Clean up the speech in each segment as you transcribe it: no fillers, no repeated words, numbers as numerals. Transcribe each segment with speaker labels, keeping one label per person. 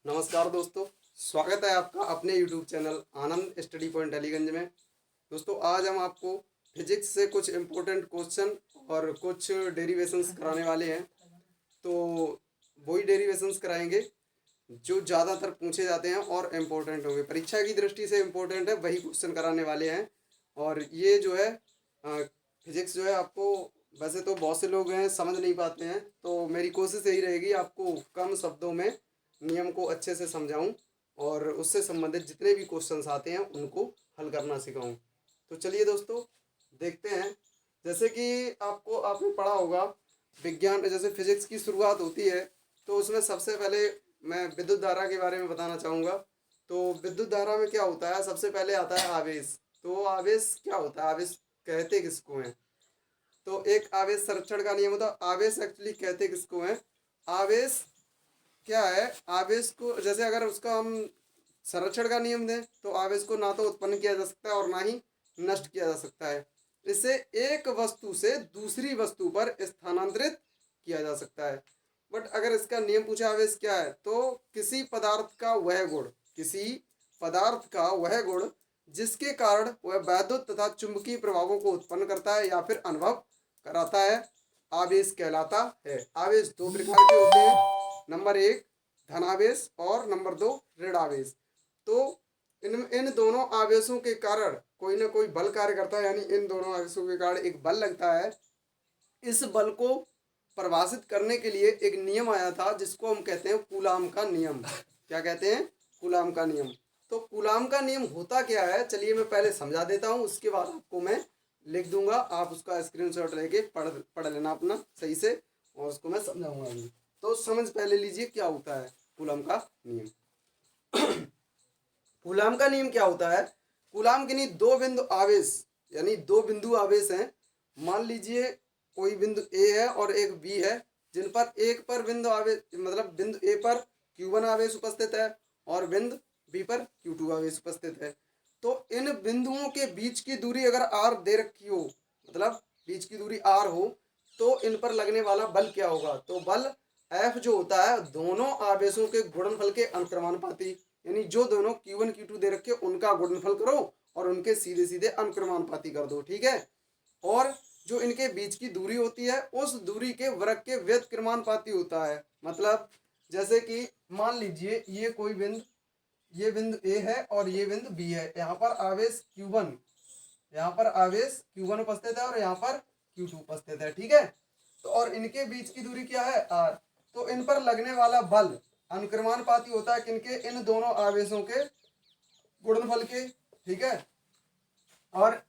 Speaker 1: नमस्कार दोस्तों, स्वागत है आपका अपने YouTube चैनल आनंद स्टडी पॉइंट अलीगंज में। दोस्तों, आज हम आपको फिजिक्स से कुछ इम्पोर्टेंट क्वेश्चन और कुछ डेरिवेशंस कराने वाले हैं। तो वही डेरिवेशंस कराएंगे जो ज़्यादातर पूछे जाते हैं और इम्पोर्टेंट होंगे, परीक्षा की दृष्टि से इम्पोर्टेंट है, वही क्वेश्चन कराने वाले हैं। और ये जो है फिजिक्स जो है आपको वैसे तो बहुत से लोग हैं समझ नहीं पाते हैं, तो मेरी कोशिश यही रहेगी आपको कम शब्दों में नियम को अच्छे से समझाऊं और उससे संबंधित जितने भी क्वेश्चंस आते हैं उनको हल करना सिखाऊं। तो चलिए दोस्तों देखते हैं। जैसे कि आपने पढ़ा होगा विज्ञान, जैसे फिजिक्स की शुरुआत होती है तो उसमें सबसे पहले मैं विद्युत धारा के बारे में बताना चाहूँगा। तो विद्युत धारा में क्या होता है, सबसे पहले आता है आवेश। तो आवेश क्या होता है, आवेश कहते किसको हैं? तो एक आवेश संरक्षण का नियम होता है। आवेश एक्चुअली कहते किसको हैं? आवेश क्या है, आवेश को जैसे अगर उसका हम संरक्षण का नियम दें तो आवेश को ना तो उत्पन्न किया जा सकता है और ना ही नष्ट किया जा सकता है। इसे एक वस्तु से दूसरी वस्तु पर स्थानांतरित किया जा सकता है। बट अगर इसका नियम पूछा आवेश क्या है, तो किसी पदार्थ का वह गुण जिसके कारण वह वैद्युत तथा चुंबकीय प्रभावों को उत्पन्न करता है या फिर अनुभव कराता है, आवेश कहलाता है। आवेश दो प्रकार के होते हैं, नंबर एक धनावेश और नंबर दो ऋण आवेश। तो इन दोनों आवेशों के कारण कोई ना कोई बल कार्य करता है, यानी इन दोनों आवेशों के कारण एक बल लगता है। इस बल को परिभाषित करने के लिए एक नियम आया था जिसको हम कहते हैं कूलाम का नियम। क्या कहते हैं? कूलाम का नियम। तो कूलाम का नियम होता क्या है, चलिए मैं पहले समझा देता हूँ, उसके बाद आपको मैं लिख दूंगा, आप उसका स्क्रीनशॉट लेके पढ़ लेना अपना सही से, और उसको मैं समझाऊंगा अभी। तो समझ पहले लीजिए क्या होता है कूलाम का नियम। कूलाम का नियम क्या होता है? कूलाम के नहीं, दो बिंदु आवेश, यानी दो बिंदु आवेश हैं। मान लीजिए कोई बिंदु ए है और एक बी है, जिन पर एक पर बिंदु आवेश, मतलब बिंदु ए पर Q1 आवेश उपस्थित है और बिंदु बी पर Q2 आवेश उपस्थित है। तो इन बिंदुओं के बीच की दूरी अगर r दे रखी हो, मतलब बीच की दूरी r हो, तो इन पर लगने वाला बल क्या होगा? तो बल F जो होता है दोनों आवेशों के गुणनफल के अनुक्रमानुपाती, यानी जो दोनों Q1 Q2 दे रखे उनका गुणनफल करो और उनके सीधे सीधे अनुक्रमानुपाती कर दो, ठीक है। और जो इनके बीच की दूरी होती है उस दूरी के वर्ग के व्युत्क्रमानुपाती होता है। मतलब जैसे कि मान लीजिए ये बिंदु ए है और ये बिंदु बी है। यहाँ पर आवेश Q1 उपस्थित है और यहाँ पर Q2 उपस्थित है, ठीक है। तो और इनके बीच की दूरी क्या है? r। तो इन पर लगने वाला बल अनुक्रमानुपाती होता है किनके? इन दोनों आवेशों के गुणनफल के, ठीक है। और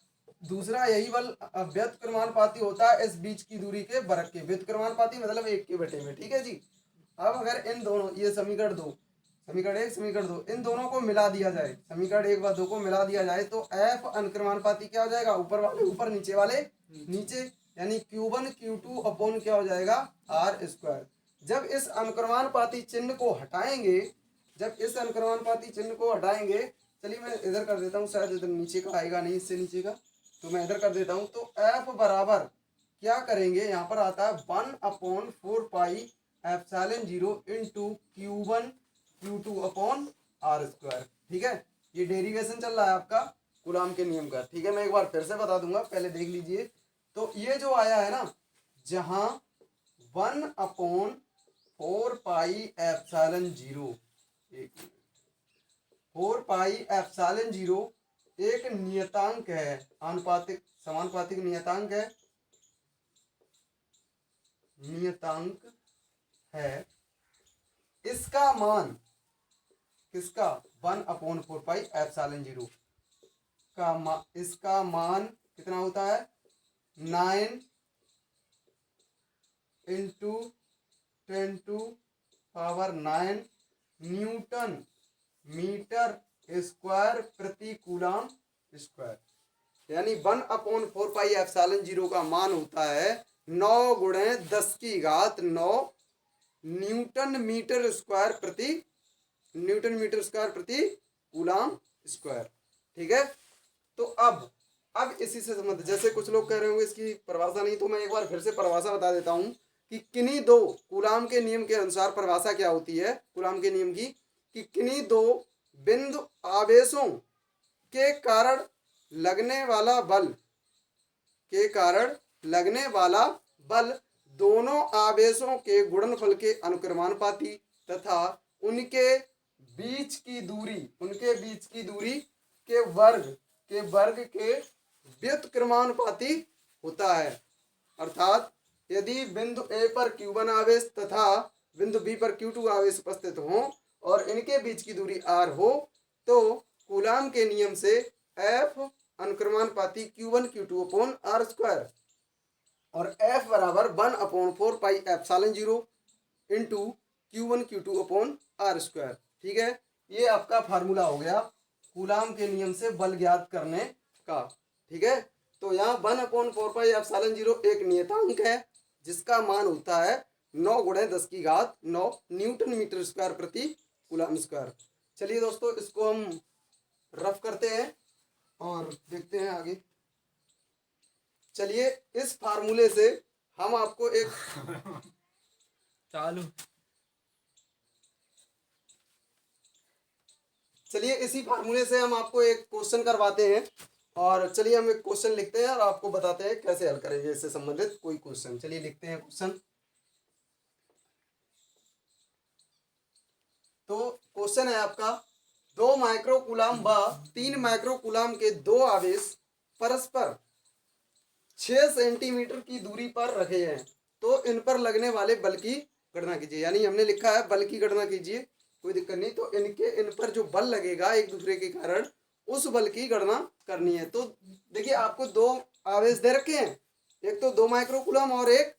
Speaker 1: दूसरा यही बल व्युत्क्रमानुपाती होता है इस बीच की दूरी के वर्ग के। व्युत्क्रमानुपाती मतलब 1/2 में, ठीक है जी। अब अगर इन दोनों, ये समीकरण 1 समीकरण 2, इन दोनों को मिला दिया जाए, समीकरण 1 व 2 को मिला दिया जाए तो F अनुक्रमानुपाती क्या हो जाएगा? ऊपर वाले ऊपर, नीचे वाले नीचे, यानी Q1 Q2 अपॉन क्या हो जाएगा? r²। जब इस अनुक्रमानुपाती चिन्ह को हटाएंगे, चलिए मैं इधर कर देता हूँ, शायद इधर नीचे का आएगा नहीं, इससे नीचे का, तो मैं इधर कर देता हूँ। तो F बराबर क्या करेंगे, यहाँ पर आता है 1/4πε0 into Q1 Q2 upon r², ठीक है। ये डेरिवेशन चल रहा है आपका कूलाम के नियम का, ठीक है। मैं एक बार फिर से बता दूंगा, पहले देख लीजिए। तो ये जो आया है ना, जहां 1/4πε0 एक नियतांक है, आनुपातिक समानुपातिक नियतांक है। इसका मान किसका? 1/4πε0 का इसका मान कितना होता है? 9 इंटू 10⁹ न्यूटन मीटर स्क्वायर प्रति कूलाम स्क्वायर। यानी 1/4πε0 का मान होता है 9 × 10⁹ न्यूटन मीटर स्क्वायर प्रति कूलाम स्क्वायर, ठीक है। तो अब इसी से संबंध, जैसे कुछ लोग कह रहे होंगे इसकी परिभाषा नहीं, तो मैं एक बार फिर से परिभाषा बता देता हूं कि किन्हीं दो कूलाम के नियम के अनुसार परिभाषा क्या होती है कूलाम के नियम की, कि किन्हीं दो बिंदु आवेशों के कारण लगने वाला बल दोनों आवेशों के गुणनफल के अनुक्रमानुपाती तथा उनके बीच की दूरी के वर्ग के व्युत्क्रमानुपाती होता है। अर्थात यदि बिंदु ए पर Q1 आवेश तथा बिंदु बी पर Q2 आवेश उपस्थित हो और इनके बीच की दूरी r हो तो कूलाम के नियम से F अनुक्रमानुपाती Q1 Q2 upon r square और F बराबर 1/4 pi epsilon 0 into Q1 Q2 upon r square. ठीक है, ये आपका फार्मूला हो गया कूलाम के नियम से बल ज्ञात करने का। ठीक है, तो यहाँ 1/4 पाई एप्सिलॉन 0 एक नियतांक है जिसका मान होता है 9 × 10⁹ न्यूटन मीटर स्क्वायर प्रति कूलाम स्क्वायर। चलिए दोस्तों, इसको हम रफ करते हैं और देखते हैं आगे। चलिए, इस फार्मूले से हम आपको एक चलिए इसी फार्मूले से हम आपको एक क्वेश्चन करवाते हैं और चलिए हम एक क्वेश्चन लिखते हैं और आपको बताते हैं कैसे हल करेंगे इससे संबंधित कोई क्वेश्चन। चलिए लिखते हैं क्वेश्चन। तो क्वेश्चन है आपका 2 माइक्रोकूलाम व 3 माइक्रोकूलाम के दो आवेश परस्पर 6 सेंटीमीटर की दूरी पर रखे हैं, तो इन पर लगने वाले बल की गणना कीजिए। यानी हमने लिखा है बल की गणना कीजिए, कोई दिक्कत नहीं। तो इन पर जो बल लगेगा एक दूसरे के कारण, उस बल की गणना करनी है। तो देखिए, आपको दो आवेश दे रखे हैं, एक तो 2 माइक्रोकूलाम और एक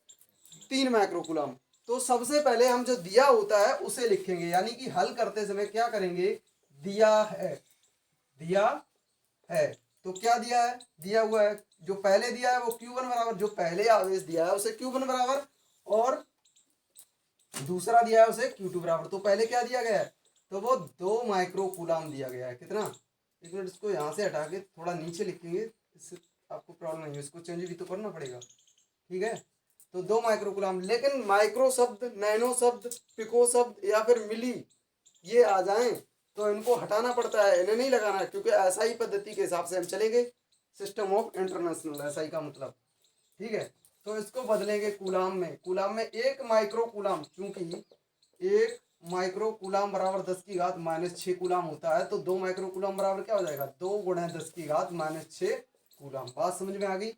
Speaker 1: 3 माइक्रोकूलाम। तो सबसे पहले हम जो दिया होता है उसे लिखेंगे, यानी कि हल करते समय क्या करेंगे, दिया है तो क्या दिया है, दिया हुआ है। जो पहले दिया है वो Q1 बराबर, जो पहले आवेश दिया है उसे Q1 बराबर और दूसरा दिया है उसे Q2 बराबर। तो पहले क्या दिया गया है, तो वो 2 माइक्रोकूलाम दिया गया है। कितना, एक मिनट, इसको यहाँ से हटा के थोड़ा नीचे लिखेंगे, इससे आपको प्रॉब्लम नहीं है, इसको चेंज भी तो करना पड़ेगा। ठीक है, तो 2 माइक्रोकूलाम, लेकिन माइक्रो शब्द, नैनो शब्द, पिको शब्द या फिर मिली ये आ जाएं तो इनको हटाना पड़ता है, इन्हें नहीं लगाना है, क्योंकि एसआई पद्धति के हिसाब से हम चलेंगे, सिस्टम ऑफ इंटरनेशनल, एसआई का मतलब। ठीक है, तो इसको बदलेंगे कूलाम में 1 माइक्रोकूलाम, क्योंकि 1 माइक्रोकूलाम बराबर 10⁻⁻6 कूलाम होता है, तो 2 माइक्रोकूलाम बराबर क्या हो जाएगा, 2 × 10⁻⁻6 कूलाम। बात समझ में आ गई।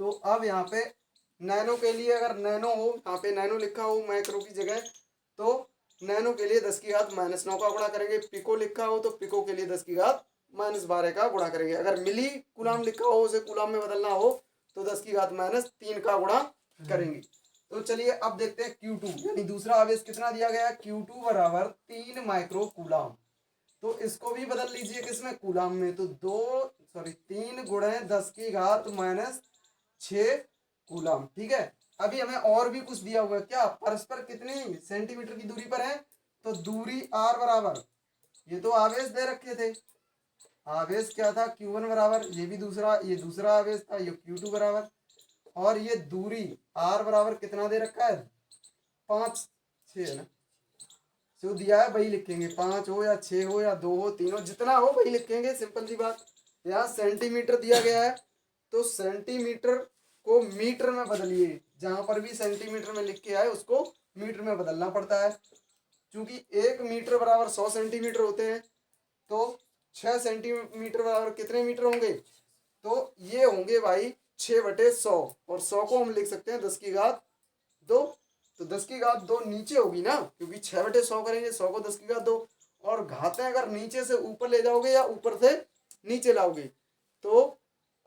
Speaker 1: तो अब यहाँ पे नैनो के लिए, अगर नैनो हो, यहाँ पे नैनो लिखा हो माइक्रो की जगह, तो नैनो के लिए 10⁻⁻9 का गुणा करेंगे। पिको लिखा हो तो पिको के लिए 10⁻12 का गुणा करेंगे। अगर मिली कूलाम लिखा हो, उसे कूलाम में बदलना हो तो 10⁻3 का गुणा करेंगे। तो चलिए अब देखते हैं Q2, यानी दूसरा आवेश कितना दिया गया है, Q2 बराबर 3 माइक्रोकूलाम। तो इसको भी बदल लीजिए किसमें, कूलाम में। तो 3 × 10⁻6 कूलाम। ठीक है, अभी हमें और भी कुछ दिया हुआ है, क्या, परस्पर कितनी सेंटीमीटर की दूरी पर है, तो दूरी r बराबर, ये तो आवेश दे रखे थे, आवेश क्या था Q1 बराबर, ये दूसरा आवेश था, ये Q2 बराबर, और ये दूरी r बराबर कितना दे रखा है, 5 6 है ना, जो दिया है वही लिखेंगे, 5 हो या 6 हो या 2 हो 3 हो, जितना हो वही लिखेंगे, सिंपल सी बात। यहाँ सेंटीमीटर दिया गया है तो सेंटीमीटर को मीटर में बदलिए, जहां पर भी सेंटीमीटर में लिख के आए उसको मीटर में बदलना पड़ता है। क्योंकि 1 मीटर बराबर 100 सेंटीमीटर होते हैं, तो 6 सेंटीमीटर बराबर कितने मीटर होंगे, तो ये होंगे भाई 6/100, और 100 को हम लिख सकते हैं 10⁻2। तो 10⁻2 नीचे होगी ना, क्योंकि 6/100 करेंगे, 100 को 10⁻2, और घातें अगर नीचे से ऊपर ले जाओगे या ऊपर से नीचे लाओगे, तो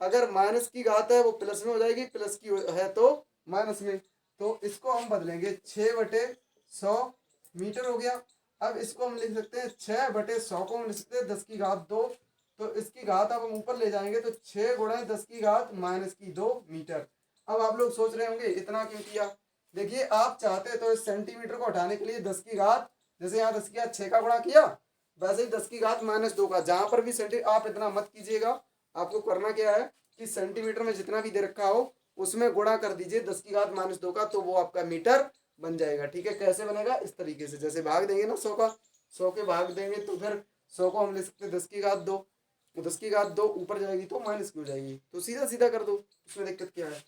Speaker 1: अगर माइनस की घात है वो प्लस में हो जाएगी, प्लस की है तो माइनस में। तो इसको हम बदलेंगे, 6/100 मीटर हो गया। अब इसको हम लिख सकते हैं 6/100 को हम लिख सकते हैं 10⁻2, तो इसकी घात अब हम ऊपर ले जाएंगे तो 6 × 10⁻−2 मीटर। अब आप लोग सोच रहे होंगे इतना क्यों किया, देखिए आप चाहते तो इस सेंटीमीटर को हटाने के लिए 10 की घात, जैसे यहाँ 10⁻6 का गुणा किया, वैसे ही 10⁻−2 का, जहां पर भी आप इतना मत कीजिएगा, आपको करना क्या है कि सेंटीमीटर में जितना भी दे रखा हो उसमें गुणा कर दीजिए 10⁻−2 का, तो वो आपका मीटर बन जाएगा। ठीक है, कैसे बनेगा, इस तरीके से, जैसे भाग देंगे ना 100 का, 100 के भाग देंगे तो फिर 100 को हम ले सकते हैं 10 की घात 2, 10 की घात 2 ऊपर जाएगी तो माइनस की हो जाएगी, तो सीधा सीधा कर दो, इसमें दिक्कत क्या है।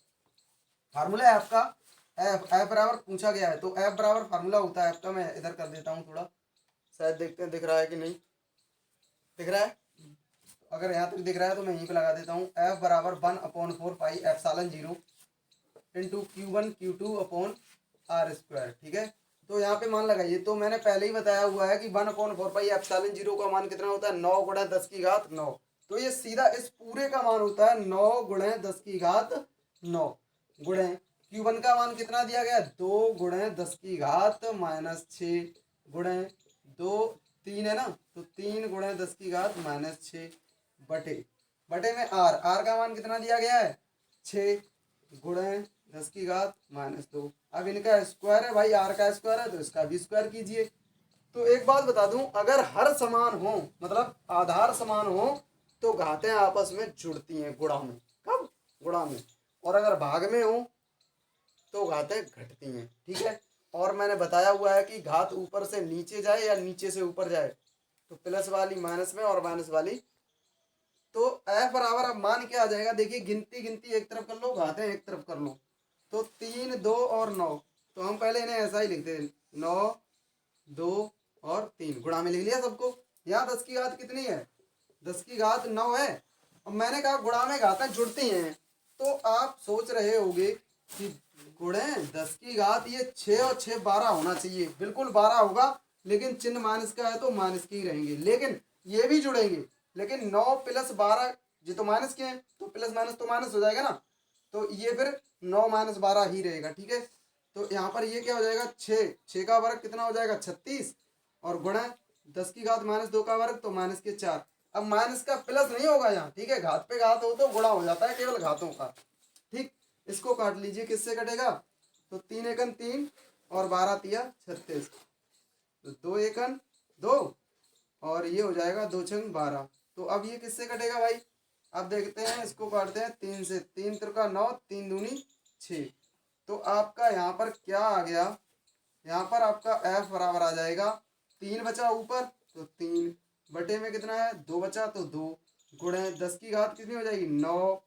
Speaker 1: फार्मूला है आपका एफ बराबर पूछा गया है, तो एफ बराबर फार्मूला होता है आपका, मैं इधर कर देता हूँ थोड़ा, शायद देखते हैं दिख रहा है कि नहीं दिख रहा है। अगर यहाँ तक दिख रहा है तो मैं यहीं पे लगा देता हूँ, एफ बराबर 1/4 pi epsilon 0 into Q1 Q2 upon R square. ठीक है, तो यहाँ पे मान लगाइए, तो मैंने पहले ही बताया हुआ है कि 1/4 पाई एप्सिलॉन 0 का मान कितना होता है 9 गुणा 10 की घात 9, तो ये सीधा इस पूरे का मान होता है 9 गुणे 10 की घात 9 गुणे Q1 का मान कितना दिया गया 2 गुणे 10 की घात -6 गुणे 2 3 है ना, तो 3 गुणे 10 की घात -6 बटे बटे में आर का मान कितना दिया गया है 6 गुणे 10 की घात -2। अब इनका स्क्वायर है भाई, आर का स्क्वायर है तो इसका भी स्क्वायर कीजिए। तो एक बात बता दूं, अगर हर समान हो मतलब आधार समान हो तो घातें आपस में जुड़ती हैं गुणा में, कब गुणा में, और अगर भाग में हो तो घातें घटती हैं। ठीक है, और मैंने बताया हुआ है कि घात ऊपर से नीचे जाए या नीचे से ऊपर जाए तो प्लस वाली माइनस में और माइनस वाली, तो एफ बराबर अब मान क्या आ जाएगा, देखिए गिनती गिनती एक तरफ कर लो, घातें एक तरफ कर लो, तो 3 2 और 9, तो हम पहले इन्हें ऐसा ही लिखते हैं 9 2 और 3 गुणा में लिख लिया सबको। यहाँ 10 की घात कितनी है 10 की घात 9 है, अब मैंने कहा गुणा में घातें जुड़ती हैं, तो आप सोच रहे होंगे कि गुणे 10 की घात ये 6 और 6 12 होना चाहिए, बिल्कुल 12 होगा, लेकिन चिन्ह माइनस का है तो माइनस के ही रहेंगे, लेकिन ये भी जुड़ेंगे, लेकिन 9 + 12 ये तो माइनस के हैं तो प्लस माइनस तो माइनस हो जाएगा ना, तो ये फिर 9 - 12 ही रहेगा। ठीक है, तो यहाँ पर ये क्या हो जाएगा 6 का वर्ग कितना हो जाएगा 36 और गुणा 10 की घात -2 का वर्ग तो -4। अब माइनस का प्लस नहीं होगा यहाँ, ठीक है, घात पे घात हो तो गुणा हो जाता है केवल घातों का। ठीक, इसको काट लीजिए, किससे कटेगा, तो 3 एकन 3 और 12 तिया 36, तो 2 एकन 2 और ये हो जाएगा 2 छंग 12, तो अब ये किससे कटेगा भाई, अब देखते हैं, इसको काटते हैं 3 से, 3 त्रिका 9 3 दूनी 6, तो आपका यहाँ पर क्या आ गया, यहाँ पर आपका एफ बराबर आ जाएगा 3 बचा ऊपर तो 3 बटे में कितना है 2 बचा तो 2 गुणे 10 की घात कितनी हो जाएगी 9,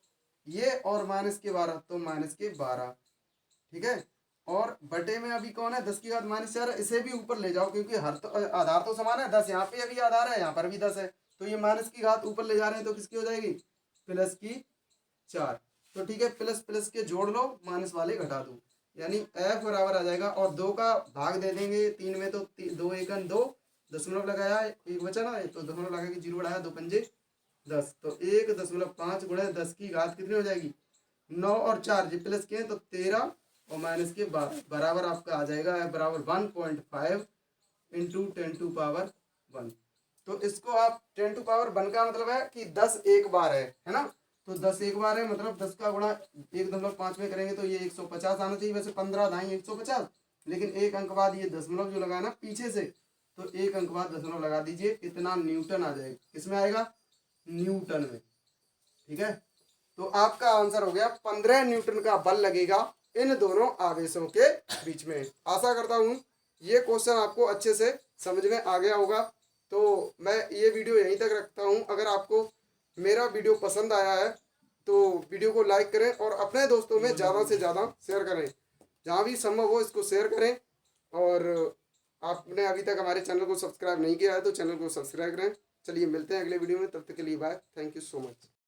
Speaker 1: ये और -12 तो -12। ठीक है, और बटे में अभी कौन है 10 की घात -4, इसे भी ऊपर ले जाओ क्योंकि हर तो आधार तो समान है, 10 यहाँ पे अभी आधार है, यहाँ पर भी 10 है, तो ये माइनस की घात ऊपर ले जा रहे हैं तो किसकी हो जाएगी +4। तो ठीक है, प्लस प्लस के जोड़ लो, माइनस वाले घटा दो, यानी एफ बराबर आ जाएगा, और 2 का भाग दे देंगे 3 में तो 2 एकन 2 दशमलव लगाया एक बचा ना, तो दशमलव लगा के 0 बढ़ाया 2 पंजे 10, तो 1.5 गुणे 10 की घात कितनी हो जाएगी 9 और 4 जी प्लस के हैं तो 13 और माइनस के 12 बराबर आपका आ जाएगा एफ बराबर 1.5 इंटू 10⁻1। तो इसको आप 10⁻1 का मतलब है कि 10 एक बार है ना, तो 10 एक बार है मतलब 10 का गुणा 1.5 में करेंगे तो ये 150 आना चाहिए, वैसे 15 दाई 150, लेकिन एक अंक बाद ये दशमलव जो लगाना पीछे से, तो एक अंक बाद दशमलव लगा दीजिए, इतना न्यूटन आ जाएगा, किसमें आएगा न्यूटन में। ठीक है, तो आपका आंसर हो गया 15 न्यूटन का बल लगेगा इन दोनों आवेशों के बीच में। आशा करता हूँ ये क्वेश्चन आपको अच्छे से समझ में आ गया होगा। तो मैं ये वीडियो यहीं तक रखता हूँ, अगर आपको मेरा वीडियो पसंद आया है तो वीडियो को लाइक करें और अपने दोस्तों में ज़्यादा से ज़्यादा शेयर करें, जहाँ भी संभव हो इसको शेयर करें, और आपने अभी तक हमारे चैनल को सब्सक्राइब नहीं किया है तो चैनल को सब्सक्राइब करें। चलिए मिलते हैं अगले वीडियो में, तब तक के लिए bye, thank you so much.